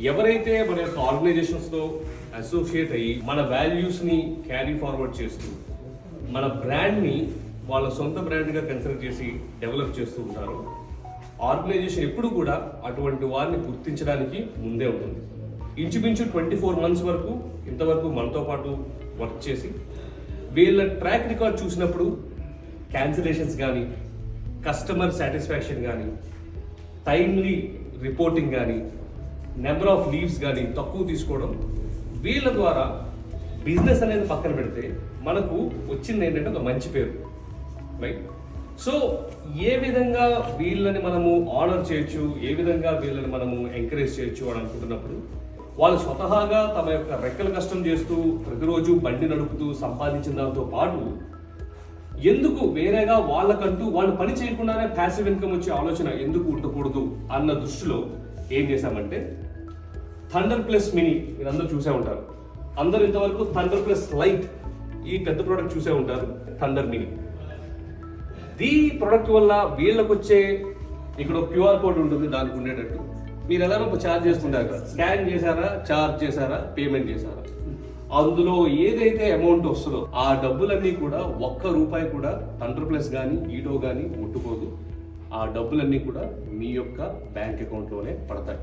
ఎవరైతే మన యొక్క ఆర్గనైజేషన్స్తో అసోసియేట్ అయ్యి మన వాల్యూస్ని క్యారీ ఫార్వర్డ్ చేస్తూ మన బ్రాండ్ని వాళ్ళ సొంత బ్రాండ్గా కన్సిడర్ చేసి డెవలప్ చేస్తూ ఉంటారో ఆర్గనైజేషన్ ఎప్పుడు కూడా అటువంటి వారిని గుర్తించడానికి ముందే ఉంటుంది. ఇంచుమించు 24 months వరకు ఇంతవరకు మనతో పాటు వర్క్ చేసి వీళ్ళ ట్రాక్ రికార్డ్ చూసినప్పుడు క్యాన్సిలేషన్స్ కానీ, కస్టమర్ సాటిస్ఫాక్షన్ కానీ, టైమ్లీ రిపోర్టింగ్ కానీ, నెంబర్ ఆఫ్ లీవ్స్ కానీ తక్కువ తీసుకోవడం, వీళ్ళ ద్వారా బిజినెస్ అనేది పక్కన పెడితే మనకు వచ్చింది ఏంటంటే ఒక మంచి పేరు, రైట్? సో ఏ విధంగా వీళ్ళని మనము ఆనర్ చేయొచ్చు, ఏ విధంగా వీళ్ళని మనము ఎంకరేజ్ చేయొచ్చు అని అనుకుంటున్నప్పుడు వాళ్ళు స్వతహాగా తమ యొక్క రెక్కల కష్టం చేస్తూ ప్రతిరోజు బండి నడుపుతూ సంపాదించిన దాంతో పాటు ఎందుకు వేరేగా వాళ్ళకంటూ వాళ్ళు పని చేయకుండానే ప్యాసివ్ ఇన్కమ్ వచ్చే ఆలోచన ఎందుకు ఉండకూడదు అన్న దృష్టిలో ఏం చేశామంటే థండర్ ప్లస్ మినీ మీరందరూ చూసే ఉంటారు. అందరూ ఇంతవరకు థండర్ ప్లస్ లైట్ ఈ పెద్ద ప్రోడక్ట్ చూసే ఉంటారు, థండర్ మినీ. ఈ ప్రోడక్ట్ వల్ల వీళ్ళకి వచ్చే ఇక్కడ క్యూఆర్ కోడ్ ఉంటుంది, దానికి ఉండేటట్టు మీరు ఎలాగో ఛార్జ్ చేసుకుంటారు, స్కాన్ చేశారా, ఛార్జ్ చేశారా, పేమెంట్ చేశారా, అందులో ఏదైతే అమౌంట్ వస్తుందో ఆ డబ్బులన్నీ కూడా ₹1 కూడా థండర్ ప్లస్ కానీ ఈటో కానీ ముట్టుకోదు. ఆ డబ్బులన్నీ కూడా మీ యొక్క బ్యాంక్ అకౌంట్లోనే పడతాయి.